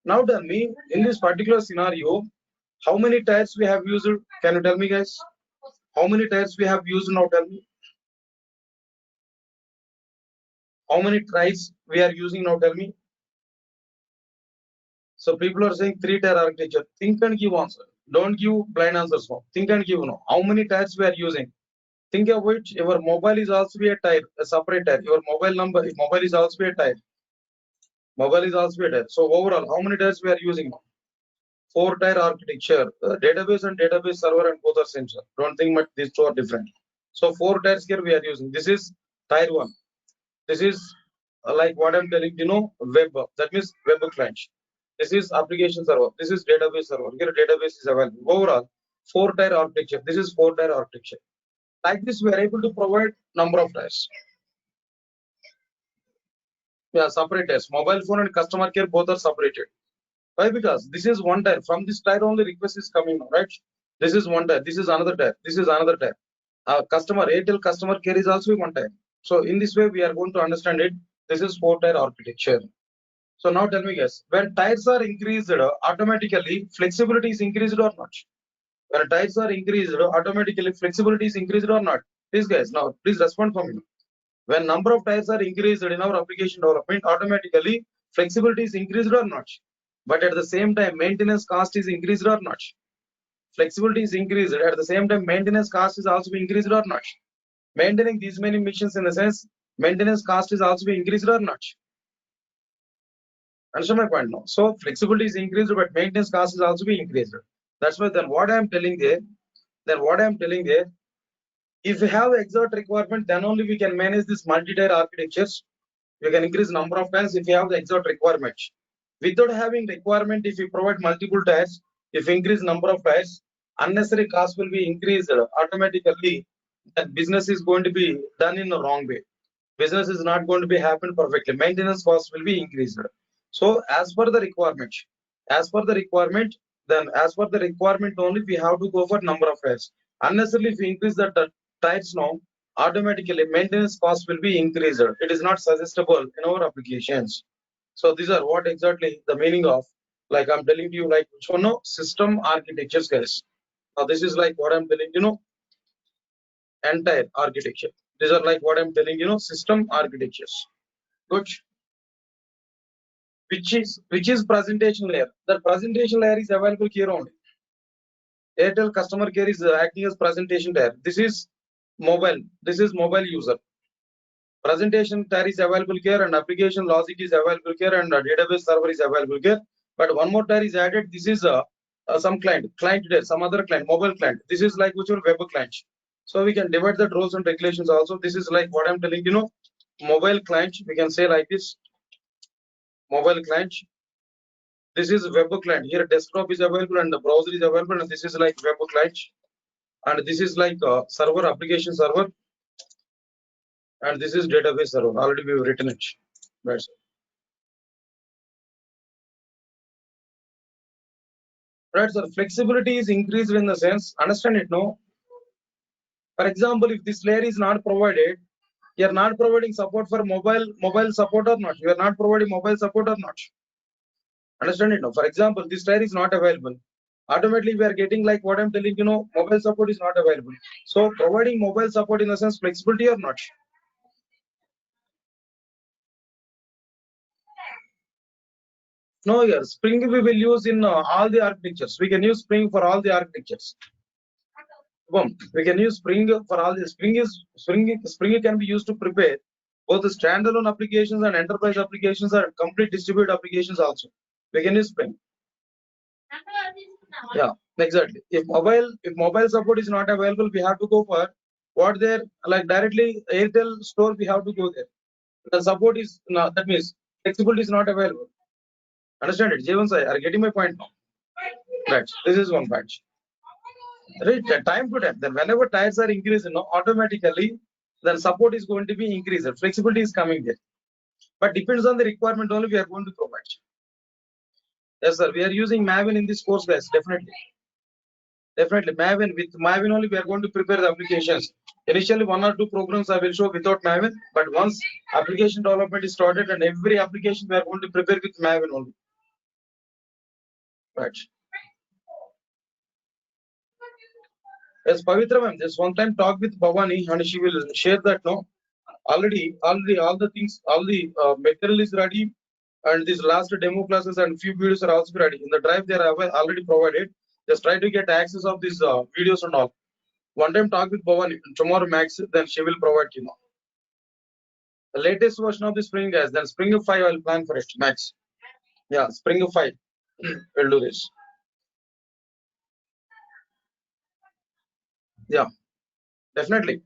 A: Now tell me, in this particular scenario, how many tires we have used? Can you tell me, guys? How many tires we have used now? Tell me. How many tries we are using now? Tell me. So people are saying 3-tier architecture. Think and give answer. Don't give blind answers now. Think and give now. How many tires we are using? Think of which your mobile is also a tire, a separate tire. Your mobile is also a tire. Mobile is also a tire. So overall, how many tires we are using now? 4-tier architecture. Database and database server and both are same, sir. Don't think much these two are different. So 4 tiers here we are using. This is tier 1. This is like what I'm telling you know, web. That means web client. This is application server. This is database server. Here database is available. Overall, 4-tier architecture. This is 4-tier architecture. Like this, we are able to provide number of tiers. Yeah, separate tiers. Mobile phone and customer care both are separated. Why? Because this is one tier. From this tier only request is coming now, right? This is one tier. This is another tier. This is another tier. Customer Airtel customer care is also one tier. So in this way, we are going to understand it. This is 4-tier architecture. So now tell me, guys, when tiers are increased, automatically flexibility is increased or not? When tiers are increased, automatically flexibility is increased or not? Please, guys, now please respond for me. When number of tiers are increased in our application development, automatically flexibility is increased or not? But at the same time, maintenance cost is increased or not? Flexibility is increased. At the same time, maintenance cost is also increased or not? Maintaining these many missions in the sense, maintenance cost is also increased or not? Understand my point now? So flexibility is increased, but maintenance cost is also increased. That's why then what I am telling there, if we have exact requirement, then only we can manage this multi-tier architectures. We can increase number of tiers if you have the exact requirement. Without having requirement, if you provide multiple tiers, if you increase number of tiers, unnecessary cost will be increased automatically. That business is going to be done in the wrong way. Business is not going to be happen perfectly. Maintenance cost will be increased. So as per the requirement, then as per the requirement only we have to go for number of tiers. Unnecessarily, if we increase the tiers now, automatically maintenance cost will be increased. It is not suggestible in our applications. So these are what exactly the meaning of, like I'm telling you, like which one, no, system architectures, guys. Now this is like what I'm telling you know, entire architecture. These are like what I'm telling you know, system architectures. Good. which is presentation layer. The presentation layer is available here only. Airtel customer care is acting as presentation layer. This is mobile. This is mobile user. Presentation tier is available here, and application logic is available here, and database server is available here. But one more tier is added. This is some client there, some other client, mobile client. This is like which web client. So we can divide the roles and regulations also. This is like what I'm telling you know, mobile client. We can say like this, mobile client. This is web client. Here desktop is available and the browser is available, and this is like web client. And this is like server, application server, and this is database server. Already we have written it. That's right, sir. Flexibility is increased in the sense, understand it, no? For example, if this layer is not provided, you are not providing support for mobile support or not. You are not providing mobile support or not. Understand it, no? For example, this layer is not available. Automatically, we are getting like what I'm telling you know, mobile support is not available. So providing mobile support in the sense flexibility or not. No, here Spring we will use in all the architectures. We can use Spring for all the architectures. Boom. We can use Spring for all the Spring can be used to prepare both the standalone applications and enterprise applications and complete distributed applications also. We can use Spring. Yeah, exactly. If mobile support is not available, we have to go for what there like directly Airtel store. We have to go there. The support is not, that means flexibility is not available. Understand it? Jeevan Sai, are you getting my point now? Right. This is one patch. Right. Time to time. Then whenever tires are increasing, no, automatically then support is going to be increased. Flexibility is coming there. But depends on the requirement only we are going to provide. Yes, sir. We are using Maven in this course, guys. Definitely. Definitely. Maven. With Maven only we are going to prepare the applications. Initially, one or two programs I will show without Maven. But once application development is started and every application we are going to prepare with Maven only. Right. Yes, Pavitra ma'am, just one time talk with Bhavani and she will share that no. Already all the things, all the material is ready, and these last demo classes and few videos are also ready. In the drive they are already provided. Just try to get access of these videos and all. One time talk with Bhavani, tomorrow max, then she will provide you know. The latest version of the Spring guys, then Spring 5 I will plan for it, max. Yeah, Spring 5. We'll do this. Yeah, definitely.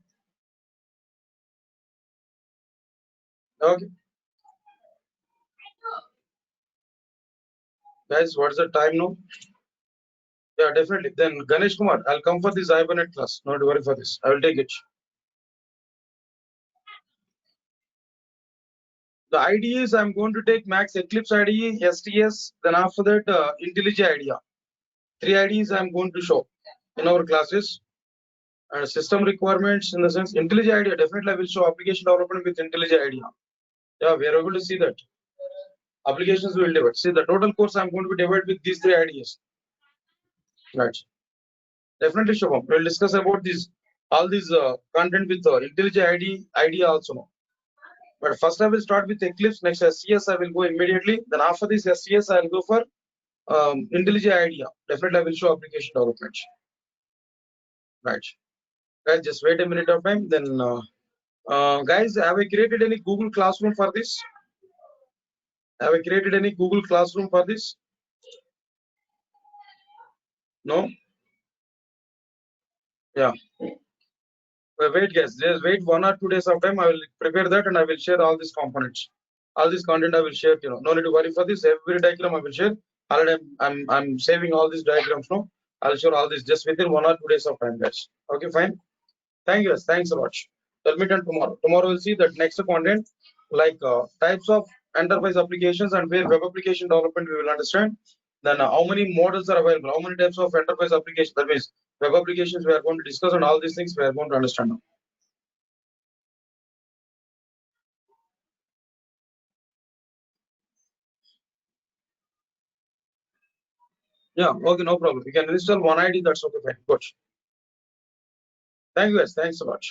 A: Okay. Guys, what's the time now? Yeah, definitely. Then Ganesh Kumar, I'll come for this Hibernate class. Not worry for this. I will take it. The IDEs I'm going to take Max Eclipse IDE, STS, then after that IntelliJ IDEA. 3 IDEs I'm going to show in our classes. And system requirements in the sense IntelliJ IDEA, definitely I will show application development with IntelliJ IDEA. Yeah, we are able to see that. Applications will divide. See the total course I'm going to be divided with these 3 IDEs. Right. Definitely Shubham. We'll discuss about this all these content with IntelliJ IDEA also now. But first I will start with Eclipse, next SCS I will go immediately. Then after this SCS I will go for IntelliJ IDEA. Definitely I will show application development. Right. Guys, just wait a minute of time. Then guys, have I created any Google Classroom for this? Have I created any Google Classroom for this? No? Yeah. Wait guys, just wait 1 or 2 days of time. I will prepare that and I will share all these components. All this content I will share, you know. No need to worry for this. Every diagram I will share. Already I'm saving all these diagrams now. I'll share all this just within 1 or 2 days of time, guys. Okay, fine. Thank you guys. Thanks a lot. We'll meet on tomorrow. Tomorrow we'll see that next content like types of enterprise applications and where web application development we will understand. Then how many models are available, how many types of enterprise applications, that means web applications we are going to discuss, and all these things we are going to understand now. Yeah, okay, no problem. You can install one ID, that's okay, fine. Good. Thank you guys. Thanks a lot.